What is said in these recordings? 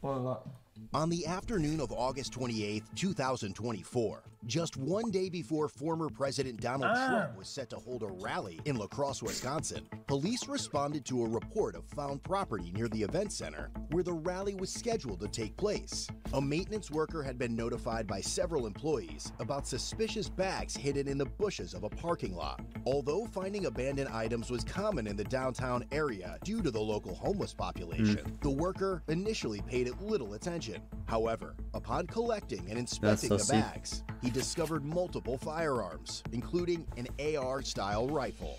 On the afternoon of August 28, 2024, just one day before former President Donald Trump was set to hold a rally in La Crosse, Wisconsin, police responded to a report of found property near the event center where the rally was scheduled to take place. A maintenance worker had been notified by several employees about suspicious bags hidden in the bushes of a parking lot. Although finding abandoned items was common in the downtown area due to the local homeless population, the worker initially paid it little attention. However, upon collecting and inspecting the bags, he discovered multiple firearms, including an AR-style rifle.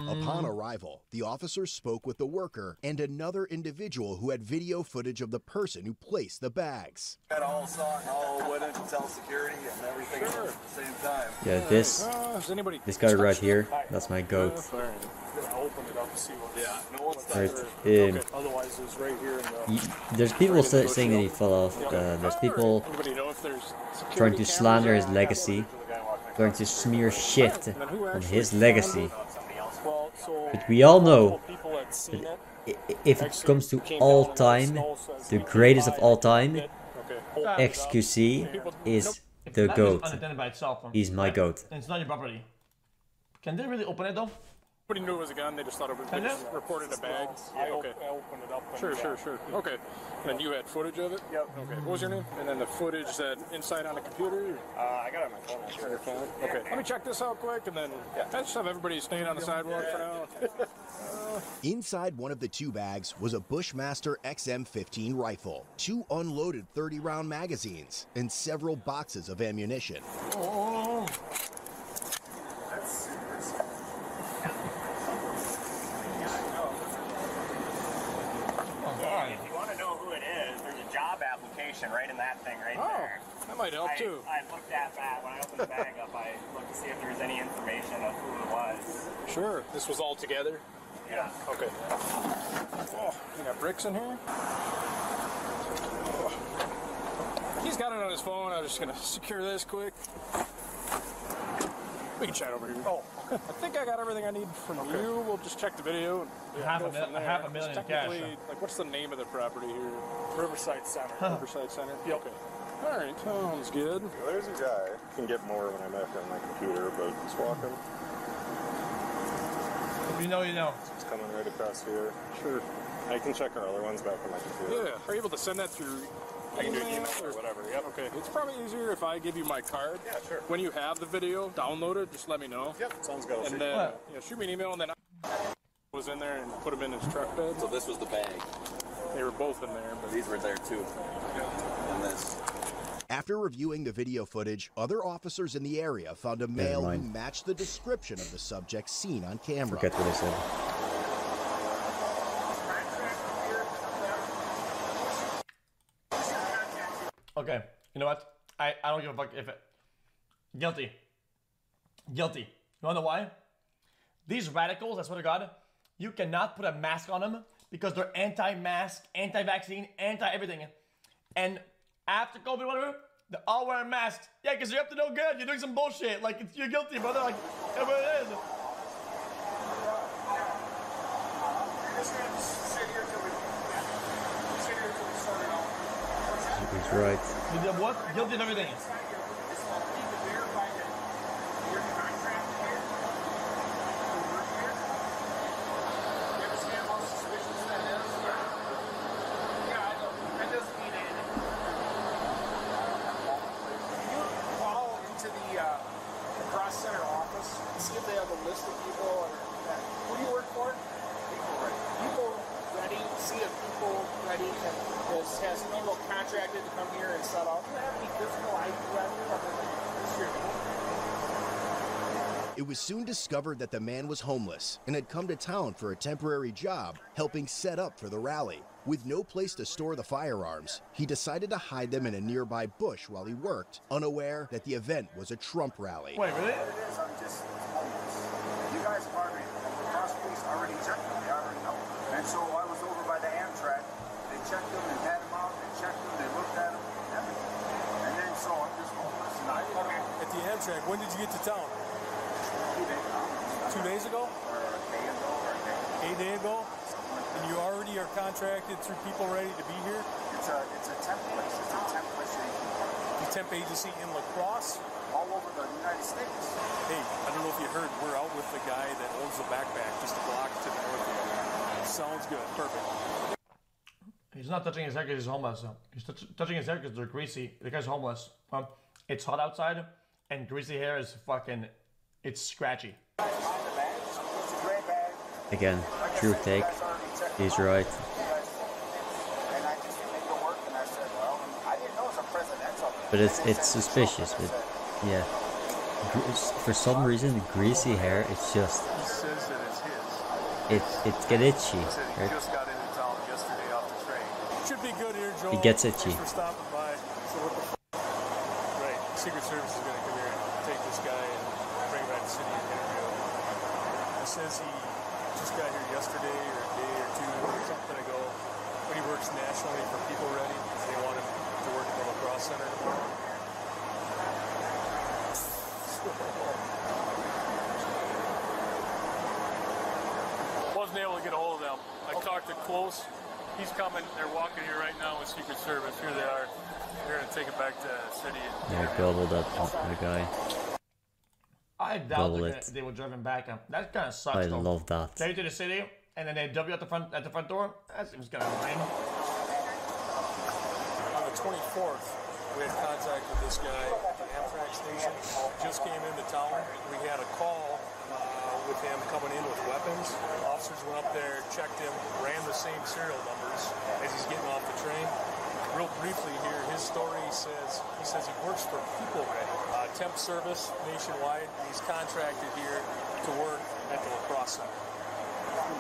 Upon arrival, the officers spoke with the worker and another individual who had video footage of the person who placed the bags. Got all saw and all went into tell security and everything at the same time. Yeah, this guy right here, that's my goat. I'll open it up and see what. Yeah, no one's Right. Otherwise, it's right here in the. There's people saying that he fell off. There's people trying to slander his legacy, trying to smear shit on his legacy. But we all know that if it comes to all time, the greatest of all time, xQc is the GOAT. He's my GOAT. It's not your property. Can they really open it though? Nobody knew it was a gun. They just thought it was. They just reported a bag. I opened it up. Sure. Okay. And then you had footage of it. Yep. Okay. What was your name? And then the footage that inside on the computer. I got it on my phone. Sure, your phone. Okay. Let me check this out quick, and then I just have everybody staying on the sidewalk for now. Inside one of the two bags was a Bushmaster XM15 rifle, 2 unloaded 30-round magazines, and several boxes of ammunition. Right in that thing right there. That might help too. I looked at that when I opened the bag up. I looked to see if there was any information of who it was. Sure. This was all together? Yeah. Okay. Oh, you got bricks in here? Oh. He's got it on his phone. I'm just going to secure this quick. We can chat over here. Oh, I think I got everything I need from you. We'll just check the video. And half a million in cash. Like, what's the name of the property here? Riverside Center. Riverside Center? Yep. Okay. All right. Sounds good. Well, there's a guy. I can get more when I'm back on my computer, but he's walking. If you know, you know. He's coming right across here. Sure. I can check our other ones back on my computer. Yeah. Are you able to send that through? I can do email or whatever. Yep. Okay. It's probably easier if I give you my card. Yeah, sure. When you have the video downloaded, just let me know. Yep. Sounds good. And then shoot me an email, and then I was in there and put them in his truck bed. So this was the bag. They were both in there, but these were there too. And this. After reviewing the video footage, other officers in the area found a male who matched the description of the subject seen on camera. Forget what I said. Okay, you know what? I don't give a fuck if it... Guilty. Guilty. You wanna know why? These radicals, I swear to God, you cannot put a mask on them because they're anti-mask, anti-vaccine, anti-everything. And after COVID, whatever, they're all wearing masks. Yeah, because you're up to no good. You're doing some bullshit. Like, you're guilty, brother. Like, that's what it is. He's right. You did what? Guilty of everything. Has people contracted to come here and set up? Do you have any physical ID record? It was soon discovered that the man was homeless and had come to town for a temporary job helping set up for the rally. With no place to store the firearms, he decided to hide them in a nearby bush while he worked, unaware that the event was a Trump rally. Wait, really? It is, I'm just homeless. You guys have already, the cross police already checked them, they already know. And so I was over by the Amtrak. They checked them and had them out, they checked them, they looked at them, everything. And then so I'm just homeless and I didn't know. At the Amtrak, when did you get to town? 2 days ago. 2 days ago? Or a day ago. A day ago? And you already are contracted through People Ready to be here? It's a temp place. It's a temp place. The temp agency in La Crosse? All over the United States. Hey, I don't know if you heard, we're out with the guy that owns the backpack just a block to the north of you. Sounds good. Perfect. He's not touching his hair because he's homeless. He's touching his hair because they're greasy. The guy's homeless. It's hot outside, and greasy hair is fucking... It's scratchy. Again, true take. He's right. But it's suspicious. But yeah, for some reason, greasy hair. It's just. He says that it's his. It get itchy. He said he Right? just got into town yesterday off the train. Should be good here, Joel. It gets itchy. Thanks for stopping by. So what the right, Secret Service is going to come here and take this guy and bring him back to the city and interview him. He says he just got here yesterday or a day or two or something ago. But he works nationally for People Ready. They want him to work at the La Crosse Center. Wasn't able to get a hold of them. I talked to Close. He's coming. They're walking here right now with Secret Service. Here they are. They're going to take it back to the city. Yeah, gobbled up the guy. I doubt Double it. they will drive him back. That kind of sucks. I though. love that. Take you to the city, and then they W at the front door. That seems kind of lame. On the 24th, we had contact with this guy at the Amtrak station. Just came into town. We had a call with him coming in with weapons. Officers went up there, checked him, ran the same serial numbers as he's getting off the train. Real briefly here, his story says he works for People Ready, temp service nationwide. He's contracted here to work at the La Crosse Center.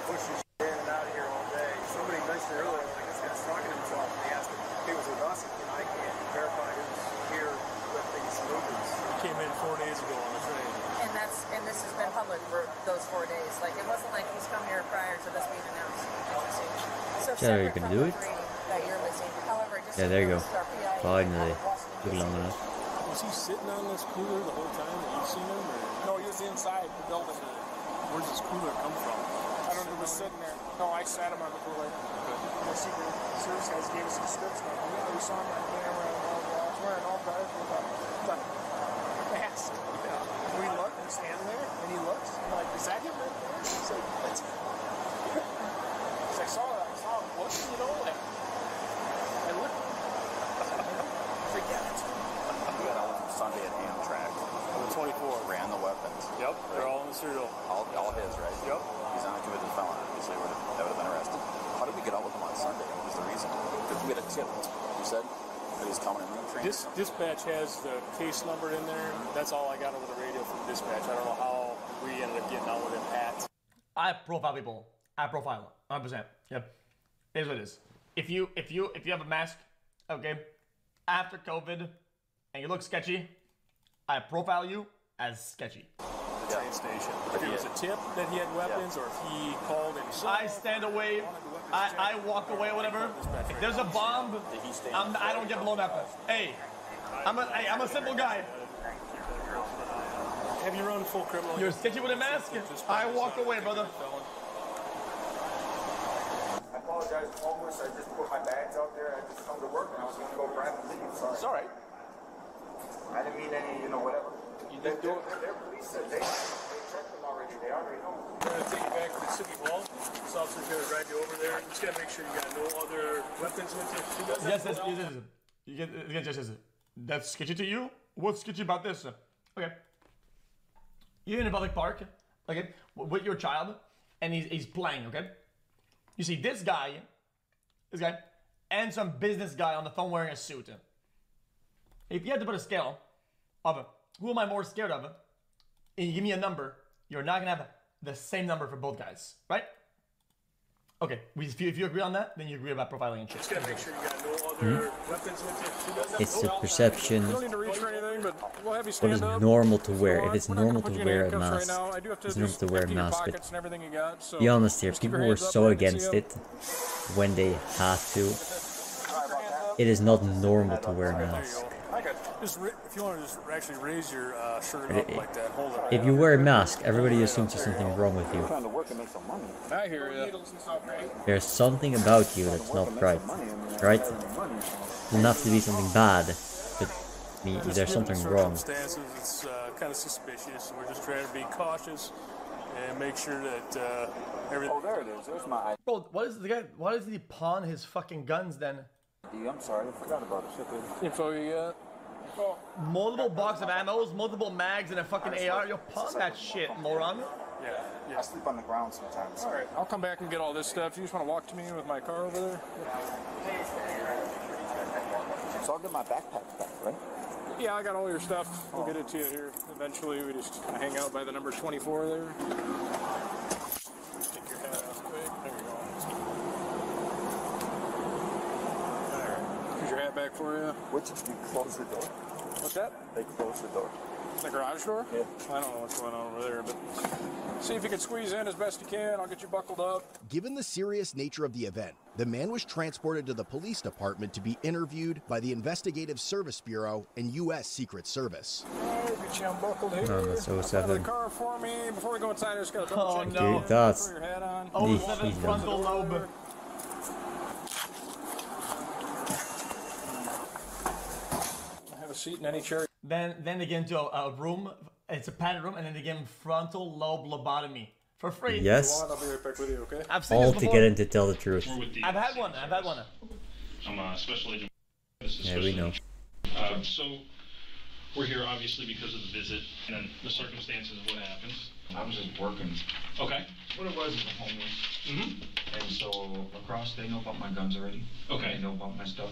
Pushing in and out of here all day. Somebody mentioned earlier, like this guy's talking to himself, and he asked if he was with us. And I can't verify who's here lifting smoothies. He came in 4 days ago on the train. And this has been public for those 4 days. Like, it wasn't like he's come here prior to this being announced. Interesting. So Yeah, you can do it. that you're missing. However, just Yeah, there you go. PI Finally. Took long enough. Was he sitting on this cooler the whole time that you've seen him? Or? No, he was inside the building. Where's this cooler come from? I don't know, he was sitting there. No, I sat him on the cooler. The Secret Service guys gave us a description of him. Yeah, we saw him on camera and all that. He's wearing all dark with a mask. Yeah. We look, he's standing there, and he looks. I'm like, is that him right there? He's like, that's him. He's like, I saw him look, you know, like, I looked. He's like, yeah, that's him. We got out from Sunday at Amtrak. On the 24th. Ran the weapons. Yep, they're all in the serial. All his, right? Yep. He's not a convicted felon. Obviously, that would have been arrested. How did we get out with him on Sunday? What was the reason? Because we had a tip. You said that he was coming in the train. Dispatch has the case number in there. That's all I got over the radio from dispatch. I don't know how we ended up getting out with him at. I profile people. I profile 100%. Yep. It is what it is. If you have a mask, okay, after COVID, and you look sketchy, I profile you as sketchy. The train station. If it was a tip that he had weapons, or if he called himself. I stand away. I walk away, whatever. If there's a bomb, I don't get blown up. Hey, I'm a simple guy. Have you run full criminal? You're sketchy with a mask? I walk away, brother. I apologize, I'm homeless. I just put my bags out there. I just come to work and I was going to go grab and leave. Sorry. It's all right. I didn't mean any, whatever. You didn't do it. Their police said they checked them already. They already know. We're going to take you back to the city hall. This officer's going to ride you over there. You just got to make sure you got no other weapons with you. Yes. That's sketchy to you? What's sketchy about this? Okay. You're in a public park, okay, with your child, and he's playing, okay? You see this guy, and some business guy on the phone wearing a suit. If you had to put a scale of who am I more scared of, and you give me a number, you're not gonna have the same number for both guys, right? Okay, if you agree on that, then you agree about profiling and shit. Just gotta make sure you got no other weapons with you. It's the perception. You don't need to reach for anything, but we'll have you What stand is up. normal to wear? If it's We're not gonna normal put to you in wear a handcuffs mask, right now. I do have to it's normal just to wear a empty your mask. pockets But and everything you got, so be honest here, just keep people your were hands up so where I can see against them. it when they had to. It is not normal to wear a mask. I got you. Just if you want to just actually raise your shirt up like that, hold it. If you wear a mask, everybody assumes there's something wrong with you. Trying to work and make some money. I hear you. There's something about you that's not right. Right? It doesn't have to be something bad, but there's something wrong. Circumstances, it's kind of suspicious. We're just trying to be cautious and make sure that everything. Oh, there it is. There's my ID. Bro, what is the guy? Why does he pawn his fucking guns then? I'm sorry, I forgot about it. Info you got? Multiple box of ammos, multiple mags, and a fucking AR. Yo, pawn that shit, moron. Yeah. I sleep on the ground sometimes. All right, I'll come back and get all this stuff. You just want to walk to me with my car over there? So I'll get my backpack back, right? Yeah, I got all your stuff. We'll get it to you here eventually. We just hang out by the number 24 there. Just take your hat off quick. There you go. All right. Here's your hat back for you. What did you close the door? What's that? They closed the door. The garage door? Yeah. I don't know what's going on over there, but see if you can squeeze in as best you can. I'll get you buckled up. Given the serious nature of the event, the man was transported to the police department to be interviewed by the Investigative Service Bureau and U.S. Secret Service. Get you unbuckled here. No, that's Out of 07. the car for me. Before we go inside, I just got to double check. no. Dude, that's... Throw your hat on. Oh, 07 frontal lobe. Have a seat in any chair. Then they get into a room. It's a padded room, and then they give him frontal lobe lobotomy for free. Yes. I'll be right back with you, okay? I've seen All this to before. get in to tell the truth. I've had one. I'm a special agent. This is Yeah, we know. So we're here obviously because of the visit and then the circumstances of what happened. I was just working. Okay. What it was a homeless. Mm-hmm. And so across, they know about my guns already. Okay. They know about my stuff.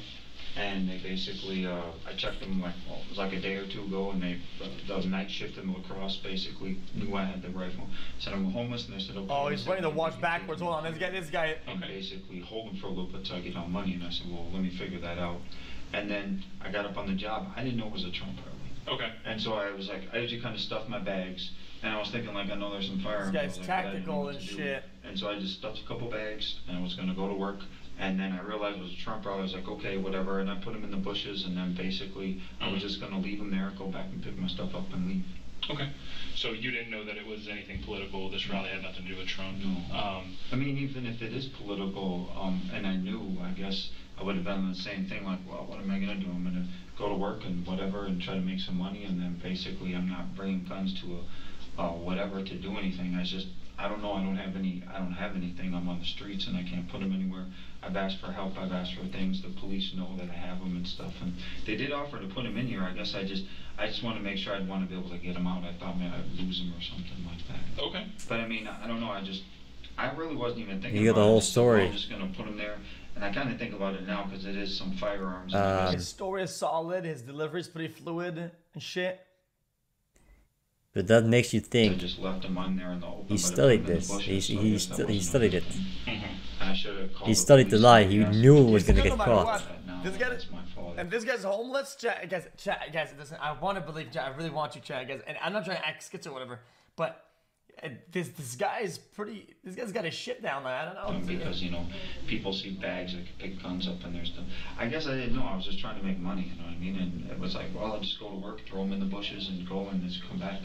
And they basically, I checked them like, well, it was like a day or two ago, and they, the night shift in lacrosse basically knew I had the rifle. Said I'm homeless, and they said, okay. Oh, he's running to watch backwards. Hold on, this guy. And basically hold them for a little bit till I get all money, and I said, well, let me figure that out. And then I got up on the job. I didn't know it was a Trump rally. Okay. And so I was like, I usually kind of stuffed my bags, and I was thinking like, I know there's some firearms. This guy's tactical and shit. And so I just stuffed a couple bags, and I was gonna go to work. And then I realized it was a Trump rally. I was like, okay, whatever. And I put them in the bushes, and then basically I was just gonna leave them there, go back and pick my stuff up and leave. Okay. So you didn't know that it was anything political. This rally had nothing to do with Trump. No. I mean, even if it is political, and I knew, I guess I would have done the same thing. Like, well, what am I gonna do? I'm gonna go to work and whatever, and try to make some money. And then basically, I'm not bringing guns to a whatever to do anything. I don't know. I don't have anything. I'm on the streets, and I can't put them anywhere. I've asked for help. I've asked for things. The police know that I have them and stuff, and they did offer to put them in here. I guess I just want to make sure I'd want to be able to get them out. I thought maybe I'd lose them or something like that. Okay. But I mean, I don't know. I really wasn't even thinking. You got the whole story. I'm just gonna put them there, and I kind of think about it now because it is some firearms. His story is solid. His delivery is pretty fluid and shit. But that makes you think. I just left them on there in the open. He studied this. He studied it. I should have called. He studied the lie. He knew it was gonna get caught. This guy, and this guy's homeless. Chat, guys. Listen, I want to believe. Chat, I really want you, chat, guys. And I'm not trying to act schizo or whatever, but this guy's pretty. This guy's got his shit down there. I don't know. Because people see bags, they can pick guns up, and there's stuff. I guess I didn't know. I was just trying to make money. You know what I mean? And it was like, well, I'll just go to work, throw them in the bushes, and go and just come back.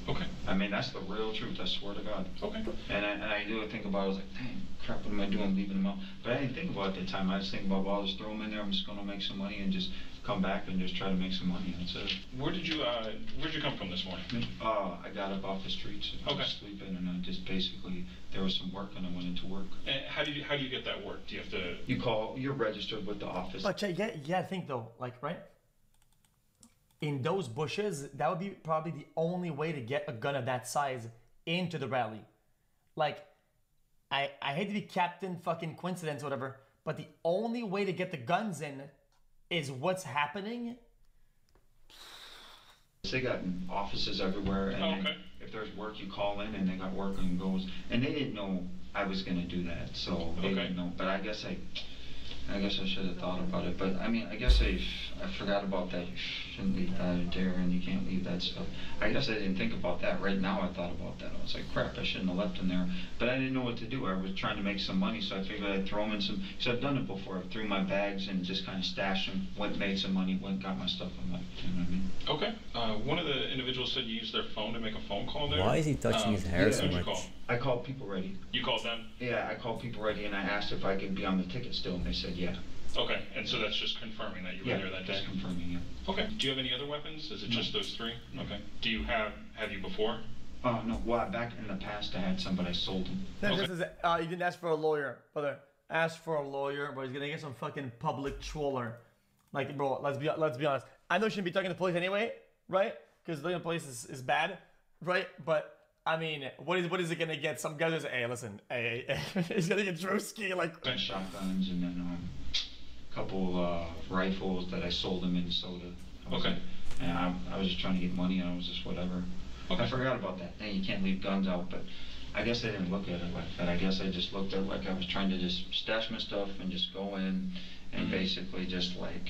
Okay. I mean, that's the real truth, I swear to God. Okay. And I do think about it, I was like, dang, crap, what am I doing leaving them out? But I didn't think about it at the time. I just think about, well, I'll just throw them in there, I'm just going to make some money and just come back and just try to make some money. That's it. Where'd you come from this morning? I got up off the streets and I was sleeping, and I just basically, there was some work and I went into work. And how do you get that work? Do you have to... You're registered with the office. But I think though, like, right? In those bushes, that would be probably the only way to get a gun of that size into the rally. Like, I hate to be Captain fucking Coincidence or whatever, but the only way to get the guns in is what's happening. They got offices everywhere, and if there's work, you call in, and they got work and goes. And they didn't know I was going to do that, so they didn't know. But I guess I guess I should have thought about it, but I mean, I guess I forgot about that. You shouldn't leave that there, and you can't leave that stuff. I guess I didn't think about that. Right now, I thought about that. I was like, crap, I shouldn't have left them there. But I didn't know what to do. I was trying to make some money, so I figured I'd throw them in some. Because I've done it before. I threw my bags and just kind of stashed them. Went, made some money. Went, got my stuff. I'm like, you know what I mean? Okay. One of the individuals said you used their phone to make a phone call there. Why is he touching his hair so much? I called People Ready. You called them? Yeah, I called People Ready, and I asked if I could be on the ticket still, and they said yeah. Okay, and so that's just confirming that you were there that day? Just confirming, yeah. Okay. Do you have any other weapons? Is it just those three? Okay. Do you have you before? No. Well, back in the past, I had some, but I sold them. This is, you didn't ask for a lawyer, brother. Ask for a lawyer, but he's gonna get some fucking public troller. Like, bro, let's be honest. I know you shouldn't be talking to police anyway, right? Because talking to police is bad, right? But I mean, what is it gonna get? Some guy just, hey, listen, hey, he's gonna get Drewski, like shotguns, and then couple rifles that I sold in Minnesota. Okay. And I was just trying to get money, and I was just whatever. Okay. I forgot about that thing. You can't leave guns out, but I guess I didn't look at it like that. I guess I just looked at it like I was trying to just stash my stuff and just go in and basically just like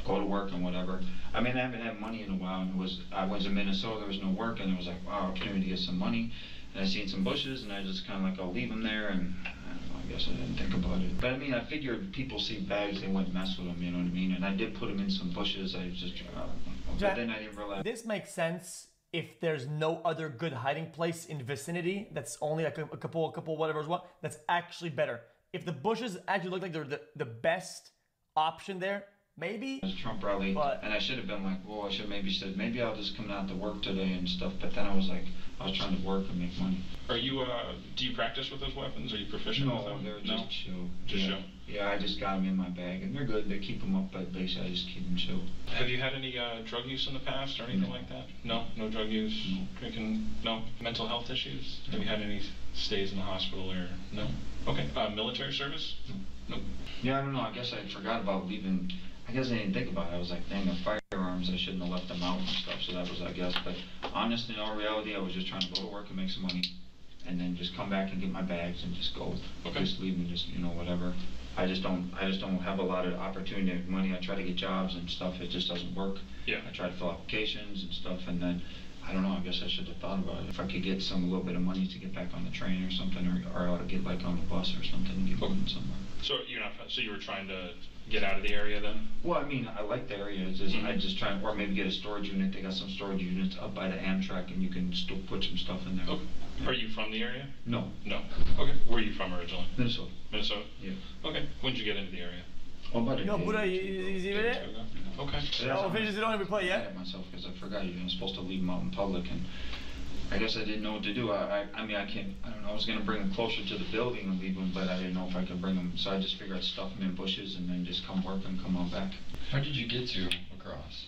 go to work and whatever. I mean, I haven't had money in a while, and I was in Minnesota. There was no work, and it was like, wow, opportunity to get some money. And I seen some bushes, and I just kind of like, I'll leave them there, and I don't know, I guess I didn't think about it. But I mean, I figured people see bags, they wouldn't mess with them, you know what I mean? And I did put them in some bushes. I just, but then I didn't realize. This makes sense if there's no other good hiding place in vicinity that's only like a couple whatever's what, that's actually better. If the bushes actually look like they're the best option there, maybe. It was a Trump rally, and I should have been like, well, I should maybe said, maybe I'll just come out to work today and stuff. But then I was like, I was trying to work and make money. Are you, do you practice with those weapons? Are you proficient with them? No, they're just chill. Just yeah. chill? Yeah, I just got them in my bag, and they're good. They keep them up, but basically I just keep them chill. Have you had any drug use in the past or anything like that? No? No drug use? No. Drinking? No? Mental health issues? Have you had any stays in the hospital or no? Okay. Military service? No. Yeah, I don't know. I guess I forgot about leaving. I guess I didn't think about it. I was like, dang, the firearms, I shouldn't have left them out and stuff. So that was, I guess. But honestly, in all reality, I was just trying to go to work and make some money, and then just come back and get my bags and just go. Okay. Just leave and just, you know, whatever. I just don't have a lot of opportunity to make money. I try to get jobs and stuff. It just doesn't work. Yeah. I try to fill applications and stuff, and then I don't know. I guess I should have thought about it. If I could get a little bit of money to get back on the train or something, or I ought to get like on the bus or something and get going somewhere. So you were trying to get out of the area then? Well, I mean, I like the area. I just try, or maybe get a storage unit. They got some storage units up by the Amtrak, and you can still put some stuff in there. Okay. Are you from the area? No. No. Okay. Where are you from originally? Minnesota. Minnesota? Yeah. Okay. When did you get into the area? Oh, about a No, day. Buddha, is he ready? Okay. Oh, finishes it on every play, yeah? I myself because I forgot you're supposed to leave them out in public, and I guess I didn't know what to do. I mean, I don't know. I was gonna bring them closer to the building and leave them, but I didn't know if I could bring them. So I just figured I'd stuff them in bushes and then just come work and come on back. How did you get to lacrosse?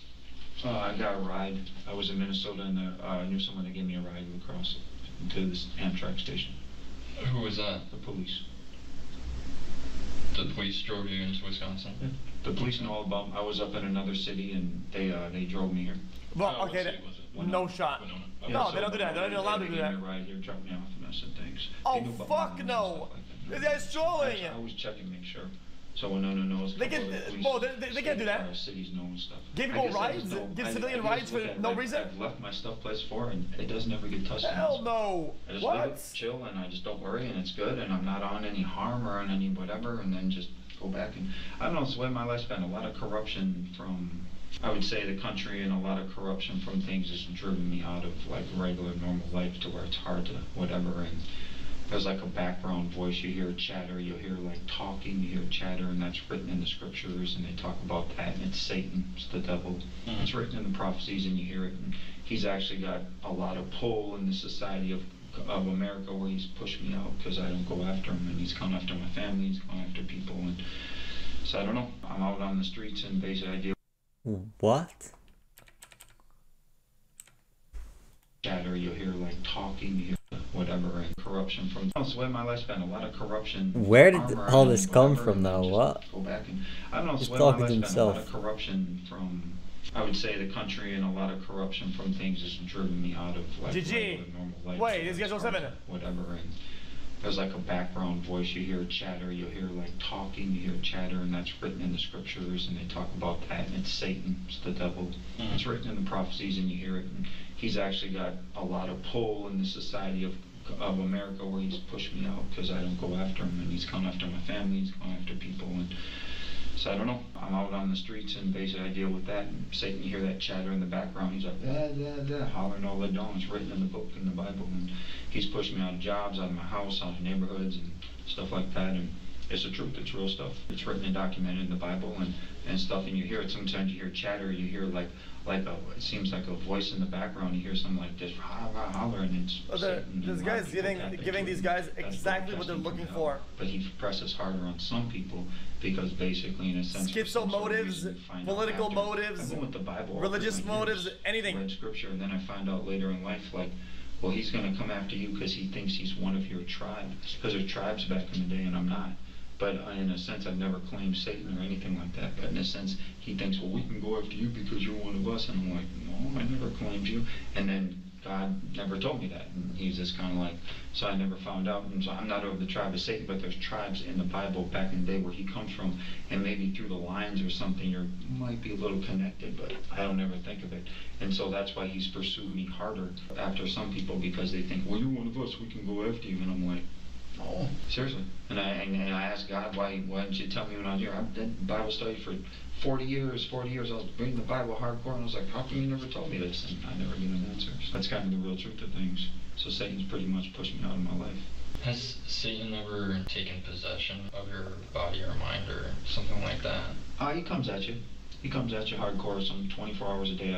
I got a ride. I was in Minnesota, and I knew someone that gave me a ride across to this Amtrak station. Who was that? The police. The police drove you into Wisconsin? Yeah. The police know all about. I was up in another city, and they drove me here. Well, okay, no shot. Yeah, no, so they don't do that. They're not allowed to do that. They gave me a ride here, dropped me off, and I said thanks. Oh, fuck no! This guy's trolling! I always check and make sure. So when no one knows, they can't do that. Cities know and stuff. Give people rides? Give civilian rides for no reason? I've left my stuff place before, and it doesn't ever get touched. Hell no! I just let it chill, and I just don't worry, and it's good, and I'm not on any harm or on any whatever, and then just go back and I don't know. It's the way my life's been. A lot of corruption from, I would say, the country, and a lot of corruption from things has driven me out of like regular normal life to where it's hard to whatever. And there's like a background voice. You hear chatter, you'll hear like talking, you hear chatter, and that's written in the scriptures, and they talk about that, and it's Satan, it's the devil. It's written in the prophecies, and you hear it, and he's actually got a lot of pull in the society of America, where he's pushed me out because I don't go after him, and he's gone after my family, he's gone after people, and so I don't know. I'm out on the streets, and basically I deal. What? Chatter, you'll hear like talking, you hear whatever, and corruption from. That's the way my life's been. A lot of corruption. Where did all this come from now? What? Go back and I don't know. He's talking to himself. A lot of corruption from, I would say, the country, and a lot of corruption from things has driven me out of like GG. normal life. Wait, this guy's 07. Whatever, and there's like a background voice. You hear chatter, you hear like talking, you hear chatter, and that's written in the scriptures, and they talk about that, and it's Satan, it's the devil. It's written in the prophecies, and you hear it. And he's actually got a lot of pull in the society of America, where he's pushed me out because I don't go after him, and he's gone after my family, he's gone after people, and so I don't know. I'm out on the streets, and basically I deal with that. And Satan, you hear that chatter in the background. He's like, hollering all the dawn. It's written in the book, in the Bible. And he's pushed me out of jobs, out of my house, out of neighborhoods, and stuff like that. And it's the truth. It's real stuff. It's written and documented in the Bible and stuff. And you hear it. Sometimes you hear chatter. You hear like it seems like a voice in the background. You hear something like this, holler, and it's Satan. This guy's giving these guys exactly what they're looking for. But he presses harder on some people because basically, in a sense, schizo motives, political motives, with the Bible, religious motives, anything. Read scripture, and then I find out later in life, like, well, he's going to come after you because he thinks he's one of your tribe. Because there's tribes back in the day, and I'm not. But in a sense, I've never claimed Satan or anything like that. But in a sense, he thinks, well, we can go after you because you're one of us. And I'm like, no, I never claimed you. And then God never told me that. And he's just kind of like, so I never found out. And so I'm not of the tribe of Satan, but there's tribes in the Bible back in the day where he comes from. And maybe through the lines or something, you might be a little connected, but I don't ever think of it. And so that's why he's pursued me harder after some people, because they think, well, you're one of us, we can go after you. And I'm like, no, seriously. And I asked God, why didn't you tell me when I was here? I did Bible study for 40 years. I was reading the Bible hardcore, and I was like, how come you never told me this? And I never get an answer. So that's kind of the real truth of things. So Satan's pretty much pushed me out of my life. Has Satan ever taken possession of your body or mind or something like that? He comes at you. He comes at you hardcore, some 24 hours a day.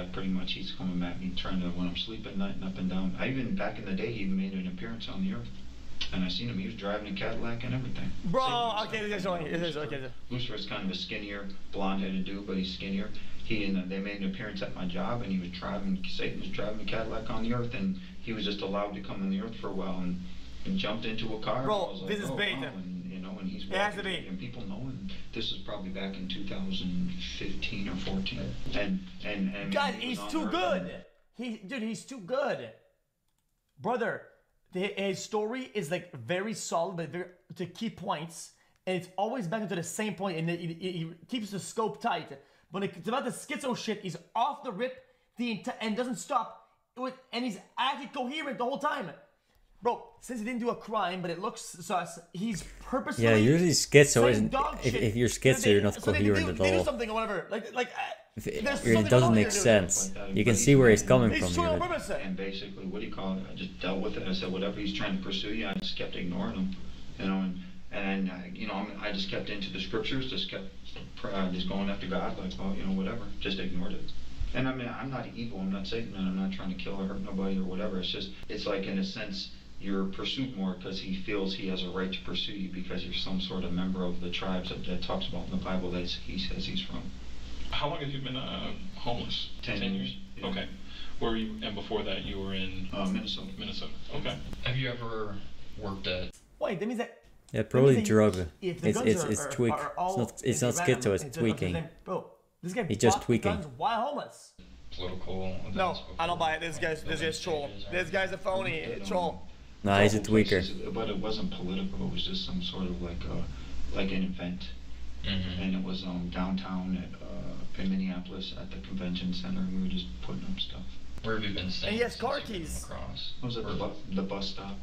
He's coming at me, trying to, when I'm sleeping at night and up and down. Back in the day, he even made an appearance on the earth. And I seen him, he was driving a Cadillac and everything. Bro, okay, okay. Lucifer's kind of a skinnier, blonde-headed dude, but he's skinnier. They made an appearance at my job, and Satan was driving a Cadillac on the earth, and he was just allowed to come on the earth for a while, and jumped into a car. Bro, this is bait. Wow, and he's walking, and people know, and this is probably back in 2015 or 14. And God, he's too good. He's too good. Brother, his story is like very solid, but very, to key points, and it's always back into the same point, and he keeps the scope tight. When it's about the schizo shit, he's off the rip and doesn't stop, and he's actually coherent the whole time. Bro, since he didn't do a crime, but it looks sus, he's purposely. Yeah, usually schizo isn't. If you're schizo, you're not coherent at all. They do something or whatever. It doesn't make sense. You can see where he's coming from here. And basically, what do you call it? I just dealt with it. I said, whatever he's trying to pursue you, I just kept ignoring him, I just kept into the scriptures, just kept just going after God, like, well, whatever, just ignored it. And I mean, I'm not evil. I'm not Satan, and I'm not trying to kill or hurt nobody or whatever. It's like, in a sense, you're pursued more because he feels he has a right to pursue you because you're some sort of member of the tribes that talks about in the Bible that he says he's from. How long have you been homeless? 10 years. Yeah. Okay. Where were you? And before that, you were in Minnesota. Minnesota. Okay. Have you ever worked at? Wait, that means that. Yeah, probably drug. It's tweak. It's not schizo. It's tweaking. Bro, this guy he's just tweaking. Guns while homeless. Political. No, I don't buy it. This guy's troll. This guy's a phony troll. Nah, he's a tweaker. But it wasn't political. It was just some sort of like an event. Mm-hmm. And it was downtown in Minneapolis at the convention center, and we were just putting up stuff. Where have you been staying? And he has car keys. I was at the bus stop.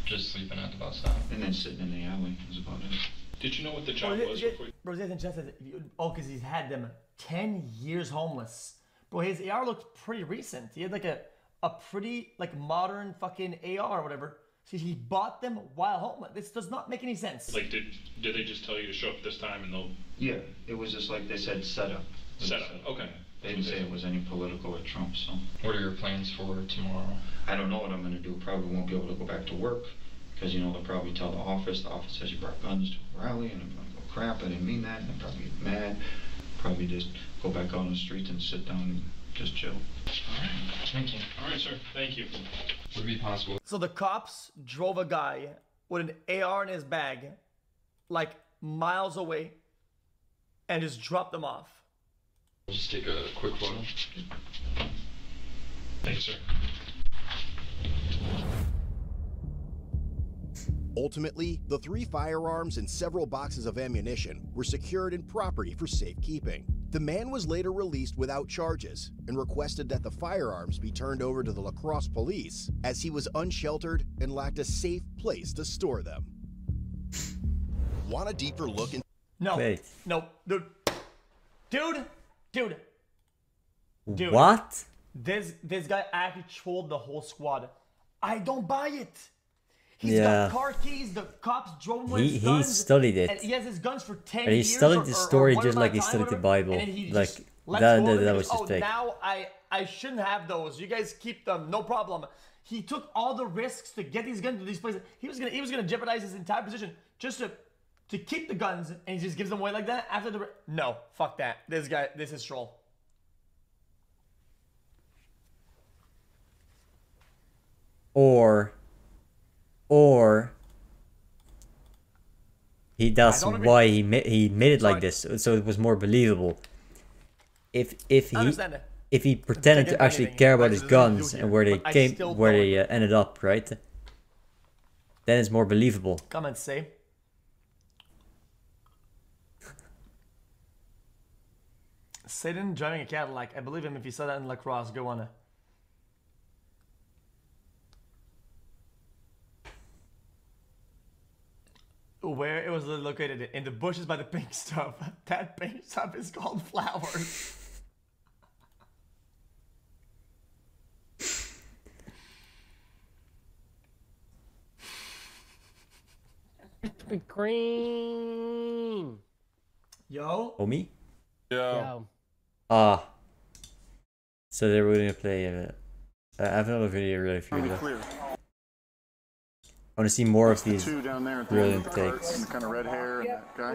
Just sleeping at the bus stop? And then sitting in the alley. That was about it. Did you know what the job was before? Bro, he hasn't just said, because he's had them 10 years homeless. Bro, his AR looked pretty recent. He had like a pretty modern fucking AR or whatever. See, he bought them while homeless. This does not make any sense. Like, did they just tell you to show up this time and they'll... Yeah, it was just like they said, set up. Set up, okay. They didn't say it was any political or Trump, so... What are your plans for tomorrow? I don't know what I'm going to do. Probably won't be able to go back to work. Because, they'll probably tell the office says you brought guns to a rally, and I'm like, oh crap, I didn't mean that, and they'll probably get mad. Probably just go back out on the streets and sit down and just chill. Alright, thank you. Alright, sir, thank you. Would it be possible? So the cops drove a guy with an AR in his bag, like miles away, and just dropped him off. I'll just take a quick photo. Thanks, sir. Ultimately, the 3 firearms and several boxes of ammunition were secured in property for safekeeping. The man was later released without charges and requested that the firearms be turned over to the La Crosse police as he was unsheltered and lacked a safe place to store them. Want a deeper look in? No. Wait. No, dude. What? This guy actually trolled the whole squad. I don't buy it. He's got car keys. The cops drove him with his guns. He studied it. And he has his guns for 10 and he years. He studied the story just like he studied the Bible. Like that was his take. Now I shouldn't have those. You guys keep them, no problem. He took all the risks to get these guns to these places. He was gonna jeopardize his entire position just to keep the guns, and he just gives them away like that after the. No, fuck that. This is troll. Or that's why he made it like this, so it was more believable. If he pretended to actually care about his guns and where they ended up, right? Then it's more believable. Come and say. Satan driving a Cadillac. I believe him if he said that in La Crosse. Go on. Where it was located in the bushes by the pink stuff. That pink stuff is called flowers. Green. Yo. Oh, me? Yo. So they were gonna play. I have another video really for you. I want to see more of these brilliant takes. And kind of red hair and that guy.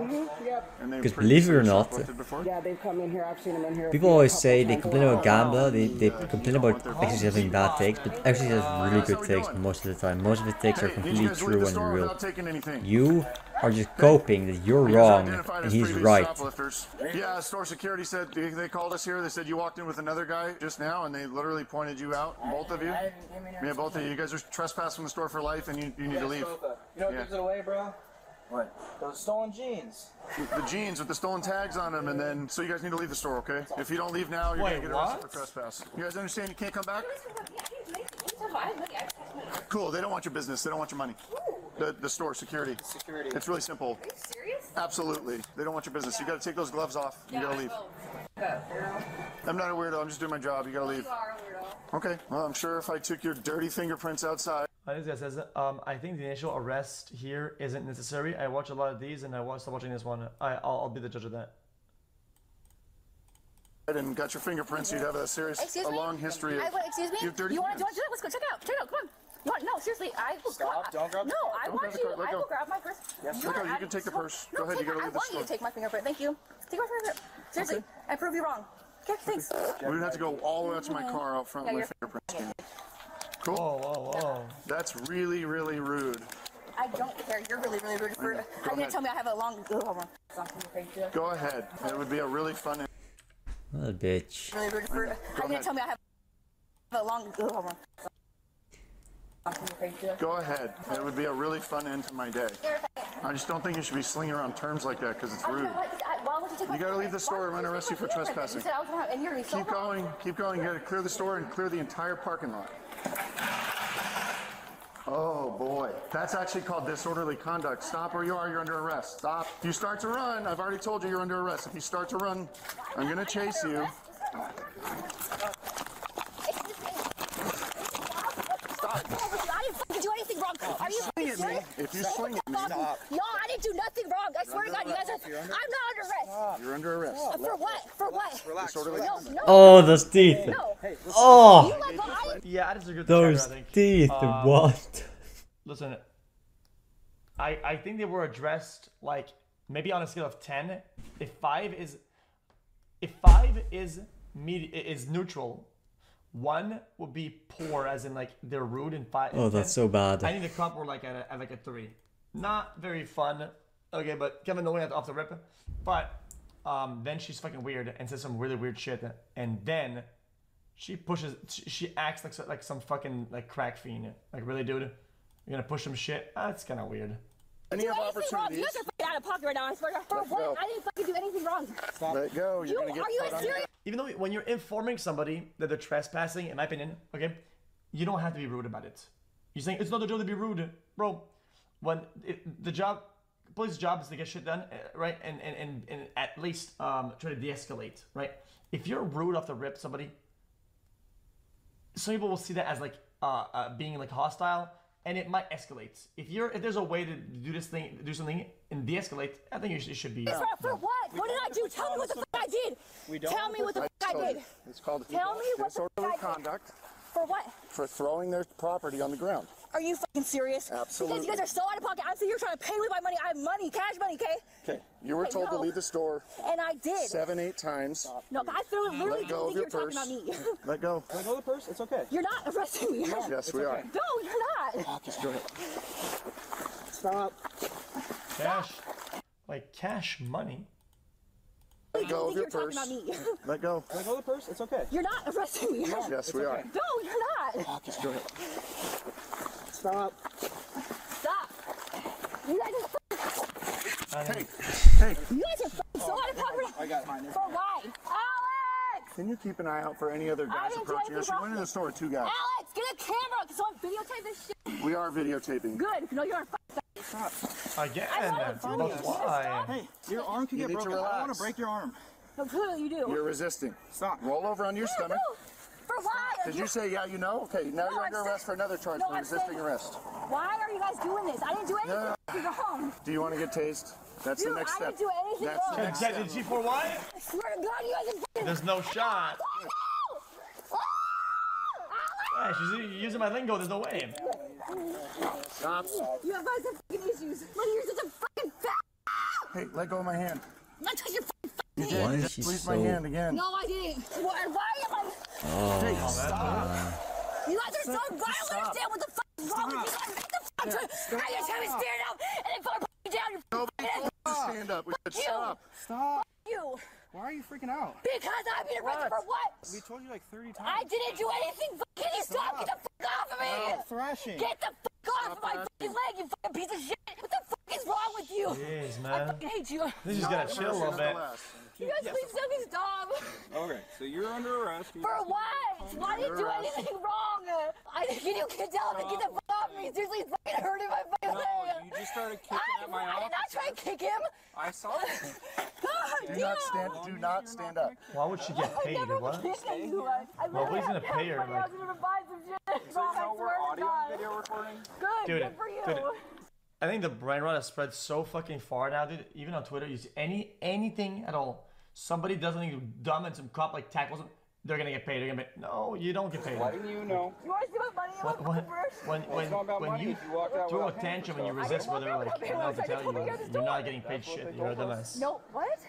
Because believe it or not, Yeah, they've come in here. I've seen them in here. people always say they complain about Gamba, they complain about XQc having bad takes, but XQc has really good takes most of the time. Most of the takes are completely true and real. You are just coping that you're wrong and he's right. Yeah, store security said they called us here. They said you walked in with another guy just now, and they literally pointed you out, both of you. Yeah, both of you. You guys are trespassing the store for life, and you need to leave. You know what gives it away, bro? What? Those stolen jeans. The jeans with the stolen tags on them, and then so you guys need to leave the store, okay? If you don't leave now, you're gonna get arrested for trespass. You guys understand? You can't come back. Cool. They don't want your business. They don't want your money. The store security. Security. It's really simple. Are you serious? Absolutely. They don't want your business. You got to take those gloves off. You got to leave. I'm not a weirdo. I'm just doing my job. You got to leave. You are a weirdo. Okay. Well, I'm sure if I took your dirty fingerprints outside. This guy says, I think the initial arrest here isn't necessary. I watch a lot of these, and I stopped watching this one. I'll be the judge of that. And got your fingerprints. You'd have a long history of. Excuse me. You have dirty You want to do that? Let's go check it out. Check it out. Come on. You want, no, seriously. Stop. Don't grab. No, I want you. I will grab my purse. Yes. You can take the purse. Go ahead. You gotta leave the store. I want you to take my fingerprint. Thank you. Take my fingerprint. Seriously. Okay. I prove you wrong. Okay. Thanks. We would have to go all the way out to my car out front with my fingerprints. Cool. Whoa. That's really, really rude. I don't care. You're really, really rude. How are you gonna tell me I have a long? Go ahead. It would be a really fun. What a bitch. Really rude. How are you gonna tell me I have a long? Go ahead. It would be a really fun end to my day. I just don't think you should be slinging around terms like that because it's rude. You gotta leave the store. I'm gonna arrest you for trespassing. Keep going. Keep going. You gotta clear the store and clear the entire parking lot. Oh boy. That's actually called disorderly conduct. Stop where you are. You're under arrest. Stop. If you start to run, I've already told you you're under arrest. If you start to run, I'm gonna chase you. I didn't do anything wrong. Are you swing at me? If you swing at me, stop. No, I didn't do nothing wrong. I swear to God, you guys are. I'm not under arrest. You're under arrest. For what? For what? Relax. No. Oh, those teeth. No. Oh. Yeah, that's a good those teeth. What? Listen, I think they were addressed like maybe on a scale of 10. If 5 is neutral. 1 would be poor, as in like they're rude, and 5. Oh, that's so bad. I think the cop were like at a 3. Not very fun. Okay, but Kevin Nolan off the rip. But then she's fucking weird and says some really weird shit, and then she acts like some fucking like crack fiend. Like, really, dude, You're gonna push some shit. That's kind of weird. Any of opportunities. You guys are fucking out of pocket right now. I swear to God. For what? I didn't fucking do anything wrong. Let go. You're gonna get are you serious? Even though when you're informing somebody that they're trespassing, in my opinion, okay, you don't have to be rude about it. You're saying it's not the job to be rude, bro. When police job is to get shit done, right? And at least try to de-escalate, right? If you're rude off the rip, some people will see that as like being like hostile. And it might escalate. If there's a way to do something and de-escalate, I think it should be. For what? What did I do? Tell me what the fuck I did. Tell me what the fuck I did. It's called disorderly conduct. For what? For throwing their property on the ground. Are you fucking serious? Absolutely. Because you guys are so out of pocket. I'm sitting here trying to pay with my money. I have money, cash money, okay? Okay. You were told to leave the store. And I did. 7-8 times. No, I literally Let go of your purse. talking about me. Let go. Let go of the purse. It's okay. You're not arresting me. Yes, we are. No, you're not. Just go ahead. Stop. Cash. Like cash money. Let go of your purse. Let go. Let go of the purse. It's okay. You're not arresting me. Yes, we are. No, you're not. Just go ahead. Stop. Stop. You guys are Hey. You guys are so out of pocket. I got mine. For why? Alex! Can you keep an eye out for any other guys approaching us? You went in the store with 2 guys. Alex, get a camera so I'm videotape this shit. We are videotaping. Good. No, you're on Again. Why? Hey, your arm can get broken. I don't want to break your arm. No, clearly you do. You're resisting. Stop. Roll over on your stomach. For why? Did you say, yeah, you know? Okay, now you're under arrest for another charge for resisting arrest. Why are you guys doing this? I didn't do anything. You go home. Do you want to get tased? That's the next step. I didn't do anything That's the next step. Did G4Y? I swear to God, you guys are fucking... There's no shot. Yeah, she's using my lingo. There's no way. Stop. You have some fucking issues. You're such a fucking fat... Hey, let go of my hand. Not touch your fucking You did. Why is Just she squeeze so... my hand again. No, I didn't. Why am I... Hey, stop. You guys are so violent. I don't understand what the fuck is wrong with you guys. What the fuck? I just have me stand up and then fucking put me down. Nobody told you to stand up. We said stop. Stop. You. Why are you freaking out? Because I'm being arrested for what? We told you like 30 times. I didn't do anything. Can you stop? Get the fuck off of me. Stop thrashing. Get the fuck off of my fucking leg, you fucking piece of shit. What the fuck is wrong with you? Jeez, I man. fucking hate you. This is gonna chill a little bit. You guys please let me stop. Okay, so you're under arrest. For what? Why did you do anything wrong? Can you tell him to get the fuck off me? Seriously, it's fucking hurting my fucking leg. No, you just started kicking at my I did not try to kick him. I saw it. God, Do not stand up. Why would she get paid? What? Well, who's gonna pay her? Like, I was gonna buy some shit. So you know we're audio and video recording? Good, dude, good for you. dude, I think the brain rot has spread so fucking far now, dude. Even on Twitter, you see anything at all. Somebody does something dumb and some cop like tackles them, they're gonna get paid. They're gonna be, no, you don't get paid. Why didn't you know? You want to see my money? When you throw a tantrum and you resist, whether like I don't know what to tell you, you're not getting paid shit. You're a dumbass. No, what?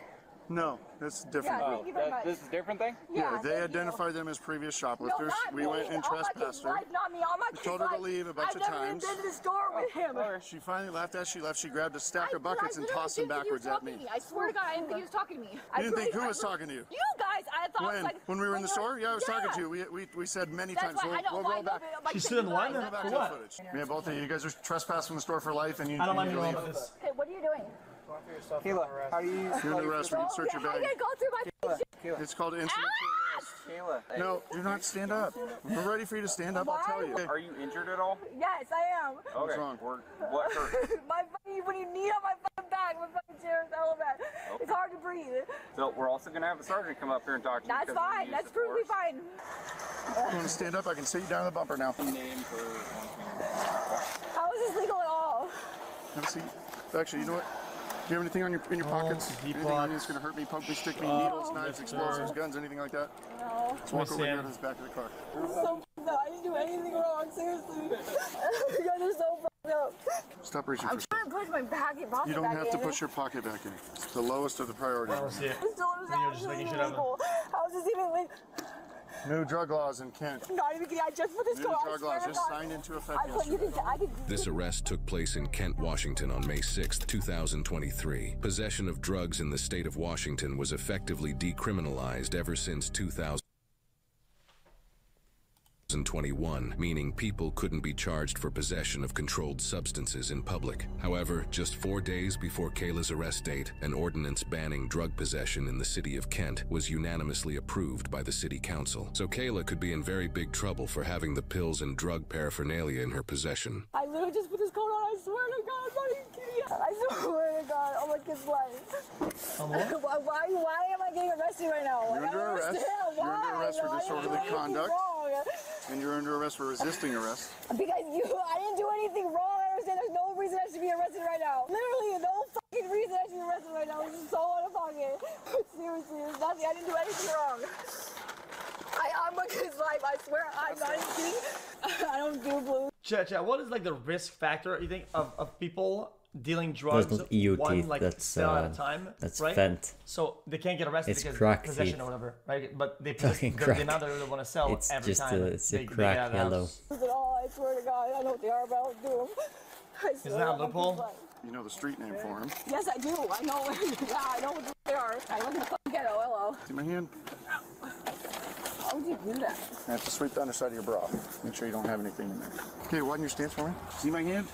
No, that's a different Thank you very much. This is a different thing? Yeah, they identified them as previous shoplifters. We went and trespassed her. Not me. All my We told her to leave a bunch of times. I've never been to the store with him. She finally left. As she left, she grabbed a stack of buckets and tossed them backwards at me. I swear to God, I didn't think he was talking to me. You didn't think who was talking to you? You guys, I thought. When we were in the store? Yeah, I was talking to you. We said many times. We'll roll back. She stood in line for what? Yeah, both of you. You guys are trespassing the store for life, and you. I don't mind you about this. Okay, what are you doing? Kayla, how do you use You're under arrest. We can search your How are bag. you gonna go through my It's called incident to arrest. Kayla. No, do not stand up. We're ready for you to stand up. I'll tell you. Are you injured at all? Yes, I am. Okay. What's wrong? What hurt? My fucking, when you knee on my fucking back, my fucking chair is hella bad. Okay. It's hard to breathe. So we're also gonna have the sergeant come up here and talk to you. That's fine. That's perfectly fine. You want to stand up? I can sit you down on the bumper now. How is this legal at all? Have a seat. Actually, you know what? Do you have anything in your pockets? Anything that's going to hurt me, poke me, stick me, needles, knives, explosives, guns, anything like that? No. Let's walk over here to the back of the car. No, I didn't do anything wrong, seriously. You guys are so fucked up. Stop reaching I'm for trying to push my pocket back in. You don't have to push your pocket back in. It's the lowest of the priorities. I don't see it. It's still Just making shit up. How is this even legal? New drug laws in Kent. Not even kidding. I just put this New drug laws just signed into effect yesterday. This arrest took place in Kent, Washington on May 6, 2023. Possession of drugs in the state of Washington was effectively decriminalized ever since 2000. 2021, meaning people couldn't be charged for possession of controlled substances in public. However, just 4 days before Kayla's arrest date, an ordinance banning drug possession in the city of Kent was unanimously approved by the city council. So Kayla could be in very big trouble for having the pills and drug paraphernalia in her possession. I literally just put this coat on. I swear to God, I'm not even kidding. I swear to God, oh my kid's life. Why am I getting arrested right now? You're under arrest. You're under arrest for disorderly conduct. And you're under arrest for resisting arrest. Because I didn't do anything wrong. I understand there's no reason I should be arrested right now. Literally, no fucking reason I should be arrested right now. This is so out of pocket. Seriously, there's nothing. I didn't do anything wrong. I'm a kid's life. I swear, I'm not even kidding. I don't do blue. Chat, what is like the risk factor you think of people dealing drugs That's not EOT, one like that's, at a time, that's right? fent. So they can't get arrested It's because crack possession teeth. or whatever, right? But they Fucking the crack. amount they want to sell It's every just time. it's a they get crack out of the yellow. house. This is all, I swear to God. I know what they are, but I don't do them. I Isn't swear, that a I'm a loophole? kid's life. You know the street name for him. Yes, I do. I know. Yeah, I know what they are. I live in the fucking ghetto. Hello. See my hand? How would you do that? I have to sweep the underside of your bra. Make sure you don't have anything in there. Okay, widen your stance for me. See my hand?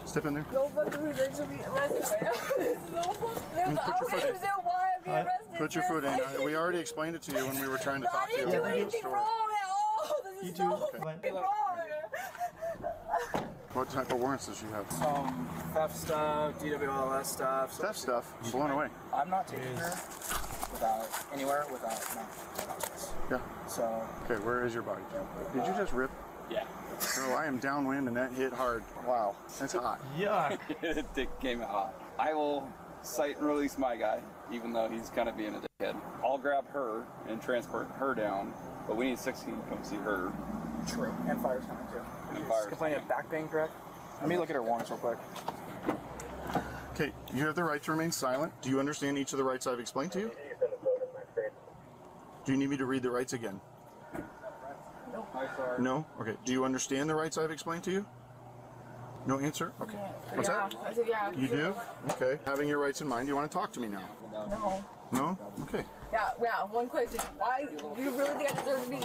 Step in there. No fucking reason I should be arrested right now. There's no fucking reason why I'm being arrested. Put your foot in. We already explained it to you when we were trying to talk to you. I didn't do anything wrong at all. This is so fucking wrong. What type of warrants does she have? Theft stuff, DWLS stuff. Theft stuff? I'm blown away. I'm not taking her anywhere without this. Yeah. So. Okay, where is your body? Did you just rip? Yeah. Oh, I am downwind and that hit hard. Wow, that's hot. Yeah. It came out hot. I will cite and release my guy, even though he's kind of being a dickhead. I'll grab her and transport her down, but we need 16 to come see her. True. And fire's coming too. And fire's complaining of back pain, correct? Let me look at her warrants real quick. Okay, you have the right to remain silent. Do you understand each of the rights I've explained to you? Do you need me to read the rights again? No? Okay. Do you understand the rights I've explained to you? No answer? Okay. What's that? I said yeah. You do? Okay. Having your rights in mind, you want to talk to me now? No. No? Okay. Yeah, one question. Why do you really think I deserve to be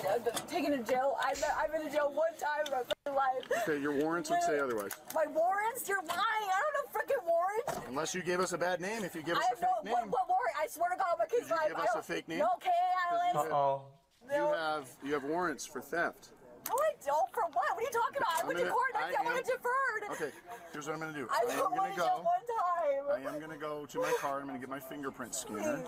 taken to jail? I've been to jail one time in my fucking life. Okay, your warrants would say otherwise. My warrants? You're lying. I don't know freaking warrants. Unless you gave us a bad name. If you give us a fake name. What warrant? I swear to God, my kid's life. Did you give us a fake name? No, K.A.I.L.N. Uh-oh. You have warrants for theft. No, I don't. For what? What are you talking about? I went to court and I want it deferred. Okay, here's what I'm going to do. I went to jail one time. I am going to go to my car. I'm going to get my fingerprint scanner.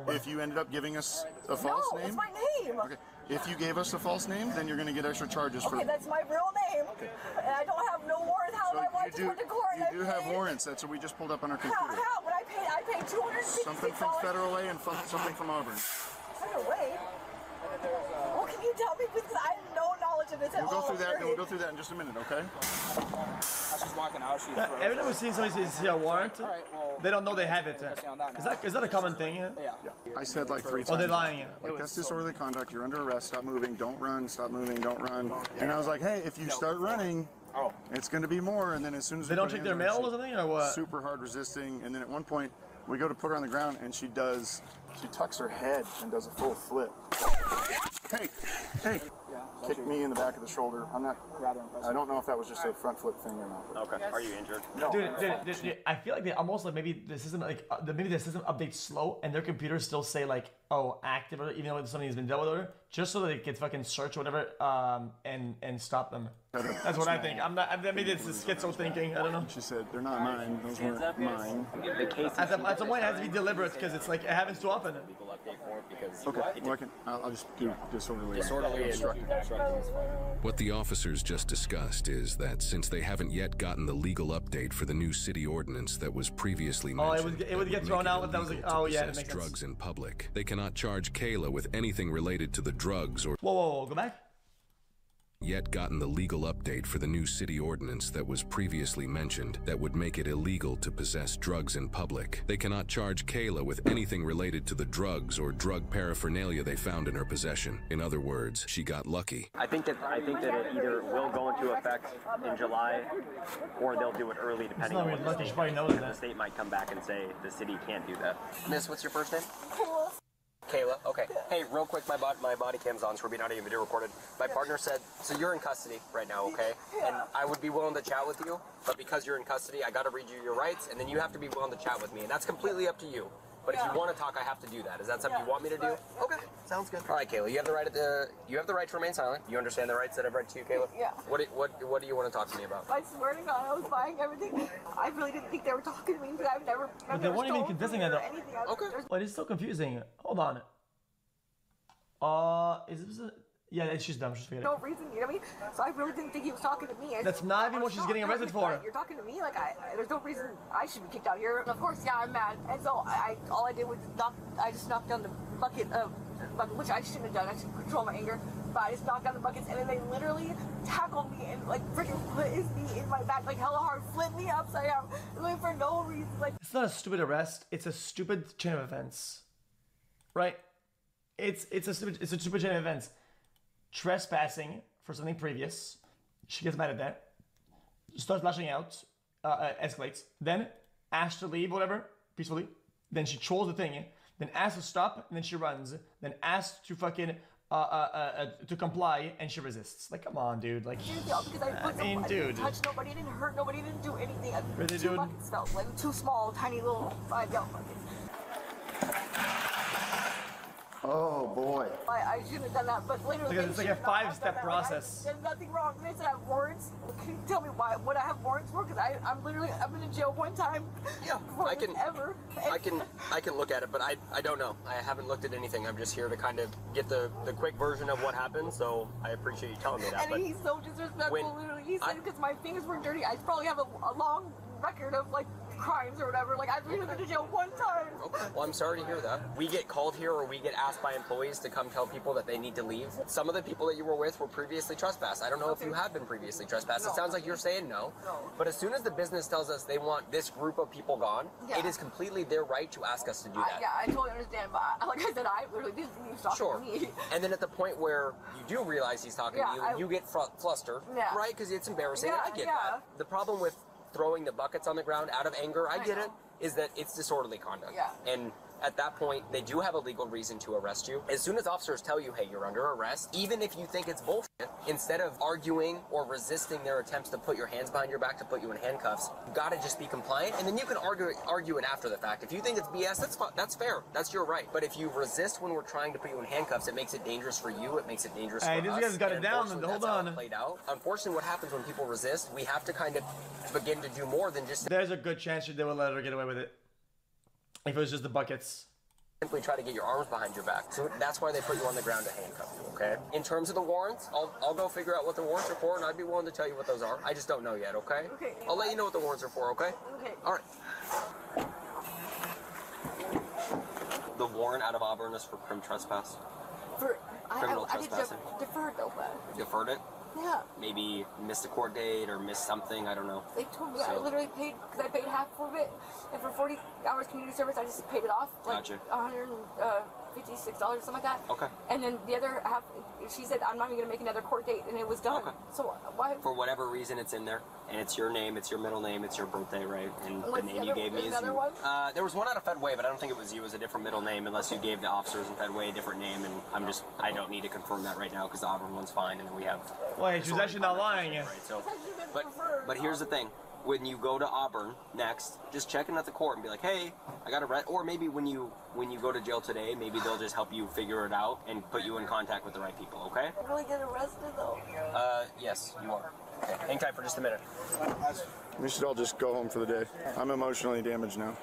If you ended up giving us a false name. No, it's my name. Okay. If you gave us a false name, then you're going to get extra charges for. Okay, that's my real name. And I don't have no warrant. How am I allowed to go to court? You do have warrants. That's what we just pulled up on our computer. How? But I paid $266. Something from Federal Way and something from Auburn. Federal Way? Well, can you tell me? Because I have no knowledge of this at all. We'll go through that in just a minute, okay? As she's walking out, she's Every time we've seen somebody see a warrant, they don't know they have it. Is that a common thing? Yeah. I said like 3 times. Oh, they're lying. Like, that's disorderly conduct. You're under arrest. Stop moving. Don't run. Stop moving. Don't run. And I was like, hey, if you start running, it's going to be more. And then as soon as they don't check their mail or something, or what? Super hard resisting. And then at one point, we go to put her on the ground, and she tucks her head and does a full flip. Hey. Kicked me in the back of the shoulder. I'm not rather impressed. I don't know if that was just a front flip thing or not. Okay. Are you injured? No. Dude, I feel like they almost like maybe the system updates slow and their computers still say like, oh, active, or even though something's been dealt with, just so that it gets fucking search or whatever, and stop them. That's what I think. Maybe it's the schizo thinking. I don't know. She said they're not mine. Those weren't mine. At some point, it has to be deliberate because it's like it happens too often. Okay. Well, I'll just do disorderly obstructing. What the officers just discussed is that since they haven't yet gotten the legal update for the new city ordinance that was previously mentioned, it would get thrown out if that was like, oh yeah, that makes sense. Drugs in public. They cannot charge Kayla with anything related to the drugs or. Whoa, go back. Yet gotten the legal update for the new city ordinance that was previously mentioned that would make it illegal to possess drugs in public. They cannot charge Kayla with anything related to the drugs or drug paraphernalia they found in her possession. In other words, she got lucky. I think that it either will go into effect in July or they'll do it early depending on what the state. The state might come back and say the city can't do that. Miss, what's your first name? Kayla, okay. Hey, real quick, my body cam's on, so we're being audio and video recorded. My partner said, so you're in custody right now, okay? And I would be willing to chat with you, but because you're in custody, I got to read you your rights, and then you have to be willing to chat with me, and that's completely up to you. But if you want to talk, I have to do that. Is that something you want me to do? Okay, sounds good. All right, Kayla, you have the right to remain silent. You understand the rights that I've read to you, Kayla? Yeah. What do you want to talk to me about? I swear to God, I was buying everything. I really didn't think they were talking to me because I've never. But they weren't even confessing that though. Okay. Well, it's so confusing. Hold on. Is this a... Yeah, she's dumb. She's forgetting. No reason, you know what I mean? So I really didn't think he was talking to me. That's not even what she's getting arrested for. You're talking to me? Like, there's no reason I should be kicked out here. And of course, yeah, I'm mad. And so all I did was I just knocked down the bucket, which I shouldn't have done. I should control my anger. But I just knocked down the buckets, and then they literally tackled me and like freaking put his knee in my back, like hella hard, flipped me upside down, like for no reason. Like, it's not a stupid arrest. It's a stupid chain of events, right? It's a stupid chain of events. Trespassing for something previous. She gets mad at that. Starts lashing out. Escalates. Then asks to leave, whatever, peacefully. Then she trolls the thing. Then asks to stop, and then she runs. Then asks to fucking to comply, and she resists. Like, come on, dude. Like, I mean, dude. I didn't touch nobody, I didn't hurt nobody, I didn't do anything. Really, two dude? buckets fell, like 2 small, tiny little 5-gallon buckets. Oh boy. I shouldn't have done that, but literally. It's like a 5-step process. There's nothing wrong. They said I have warrants. Can you tell me what I have warrants for? Because I've been in jail one time. Yeah, I can look at it, but I don't know. I haven't looked at anything. I'm just here to kind of get the quick version of what happened. So I appreciate you telling me that. And he's so disrespectful. Literally, he said because my fingers were dirty, I probably have a long record of like crimes or whatever. Like, I've been to jail one time. Okay. Well, I'm sorry to hear that. We get called here or we get asked by employees to come tell people that they need to leave. Some of the people that you were with were previously trespassed. I don't know if you have been previously trespassed. It sounds like you're saying no. But as soon as the business tells us they want this group of people gone, it is completely their right to ask us to do that. Yeah, I totally understand. But like I said, I literally didn't think he was talking to me. And then at the point where you do realize he's talking to you, and you get flustered, right? Because it's embarrassing. And I get that. The problem with throwing the buckets on the ground out of anger, I get it, is that it's disorderly conduct. And at that point, they do have a legal reason to arrest you. As soon as officers tell you, hey, you're under arrest, even if you think it's bullshit, instead of arguing or resisting their attempts to put your hands behind your back to put you in handcuffs, you gotta just be compliant, and then you can argue it after the fact. If you think it's BS, that's fair. That's your right. But if you resist when we're trying to put you in handcuffs, it makes it dangerous for you. It makes it dangerous for us. Hey, these guys got it down. Hold on. Played out. Unfortunately, what happens when people resist, we have to kind of begin to do more than just... There's a good chance they would let her get away with it. If it was just the buckets. Simply try to get your arms behind your back. So that's why they put you on the ground to handcuff you, okay? In terms of the warrants, I'll go figure out what the warrants are for, and I'd be willing to tell you what those are. I just don't know yet, okay? Okay. I'll let you know what the warrants are for, okay? Okay. All right. The warrant out of Auburn is for criminal trespass. Criminal trespassing. I deferred though, but... Deferred it? Yeah. Maybe missed a court date or missed something, I don't know. They told me I literally paid, because I paid half of it, and for 40 hours community service, I just paid it off. Like Gotcha. $156 or something like that. Okay. And then the other half, she said, I'm not even going to make another court date, and it was done. Okay. So why? For whatever reason, it's in there, and it's your name, it's your middle name, it's your birthday, right? And the name you gave me is you. There was one out of Fedway, but I don't think it was you. It was a different middle name, unless you gave the officers in Fedway a different name, and I don't need to confirm that right now, because the Auburn one's fine, and then we have... Wait, she's actually not lying. Right, so, but here's the thing. When you go to Auburn next, just check in at the court and be like, hey, I got arrested. Or maybe when you go to jail today, maybe they'll just help you figure it out and put you in contact with the right people, okay? I really get arrested though. Yes, you are. Okay, hang tight for just a minute. We should all just go home for the day. I'm emotionally damaged now.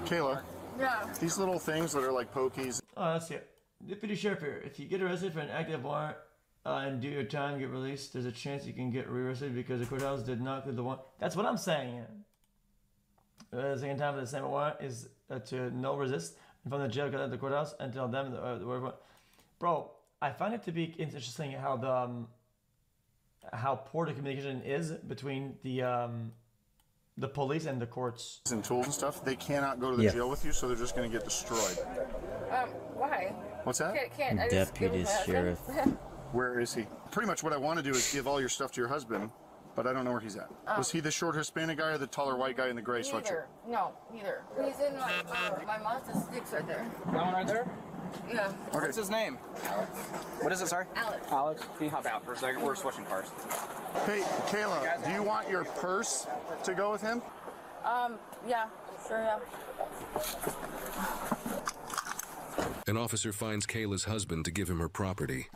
Kayla. Yeah. These little things that are like pokies. Oh, that's it. Deputy Sheriff here. If you get arrested for an active warrant and do your time, get released, there's a chance you can get rearrested because the courthouse did not clear the warrant. That's what I'm saying. The second time for the same warrant is to no resist from the jail at the courthouse and tell them bro, I find it to be interesting how how poor the communication is between the police and the courts. And tools and stuff, they cannot go to the jail with you, so they're just going to get destroyed. Why? What's that? Can't I just give Deputy him my Sheriff. husband? Where is he? Pretty much what I want to do is give all your stuff to your husband, but I don't know where he's at. Was he the short Hispanic guy or the taller white guy in the gray sweatshirt? No, neither. He's in my Mazda 6 right there. That one right there? Yeah. Okay. What's his name? Alex. What is it, sorry? Alex. Alex, can you hop out for a second? We're switching cars. Hey, Kayla, do you want your purse to go with him? Yeah, sure, yeah. An officer finds Kayla's husband to give him her property.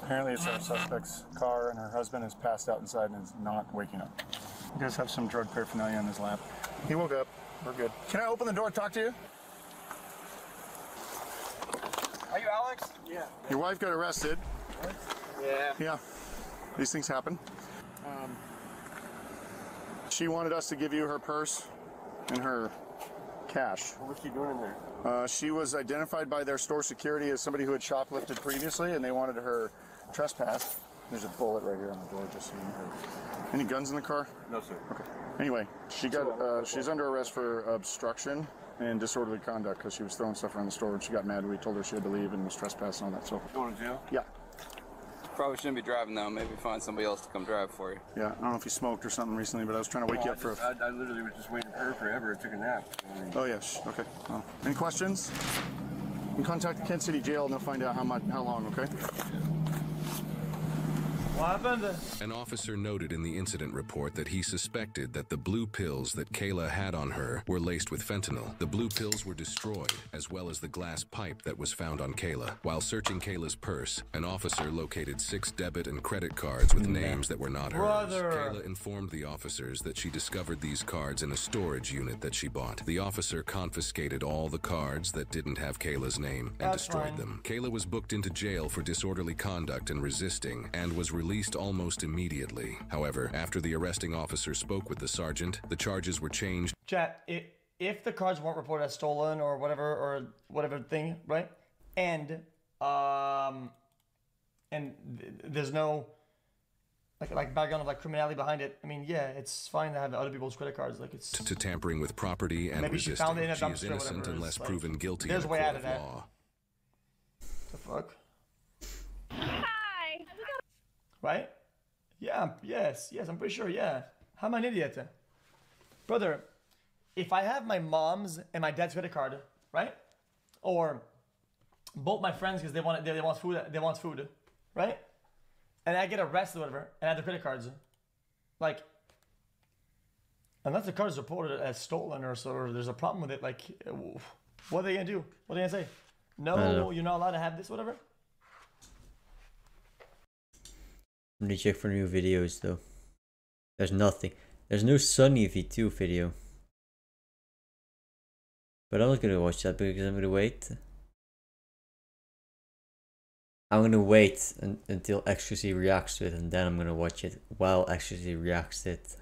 Apparently it's our suspect's car, and her husband is passed out inside and is not waking up. He does have some drug paraphernalia in his lap. He woke up. We're good. Can I open the door and talk to you? Are you Alex? Yeah. Your wife got arrested. Yeah. Yeah. These things happen. She wanted us to give you her purse and her cash. What was she doing in there? She was identified by their store security as somebody who had shoplifted previously, and they wanted her trespass. There's a bullet right here on the door, just so you know. Any guns in the car? No, sir. Okay. Anyway, she got she's under arrest for obstruction and disorderly conduct because she was throwing stuff around the store and she got mad. We told her she had to leave and was trespassing on that. So going to jail? Yeah. Probably shouldn't be driving though. Maybe find somebody else to come drive for you. Yeah. I don't know if you smoked or something recently, but I was trying to wake you up for. I literally was just waiting for her forever. I took a nap. Oh yes. Okay. Well, any questions? You can contact the Kent City Jail and they'll find out how long. Okay. What happened? An officer noted in the incident report that he suspected that the blue pills that Kayla had on her were laced with fentanyl. The blue pills were destroyed, as well as the glass pipe that was found on Kayla. While searching Kayla's purse, an officer located 6 debit and credit cards with names that were not hers. Kayla informed the officers that she discovered these cards in a storage unit that she bought. The officer confiscated all the cards that didn't have Kayla's name and destroyed them. Kayla was booked into jail for disorderly conduct and resisting, and was released almost immediately. However, after the arresting officer spoke with the sergeant, the charges were changed. Chat, if the cards weren't reported as stolen or whatever thing, right? And there's no like background of like criminality behind it. I mean, yeah, it's fine to have other people's credit cards. Like it's to tampering with property and maybe resisting. She found it in a She is dumpster, innocent whatever. unless Like, proven guilty in there's a a way court out of of that. law. The fuck? Hi. Right? Yeah, yes, I'm pretty sure, yeah. How am I an idiot? Brother, if I have my mom's and my dad's credit card, right? Or both my friends because they want food, right? And I get arrested or whatever, and I have the credit cards. Like, unless the card is reported as stolen or so, or there's a problem with it, like, what are they gonna do? What are they gonna say? No, you're not allowed to have this, whatever? Let me check for new videos though. There's nothing. There's no Sunny V2 video. But I'm not gonna watch that because I'm gonna wait. I'm gonna wait until xQc reacts to it, and then I'm gonna watch it while xQc reacts to it.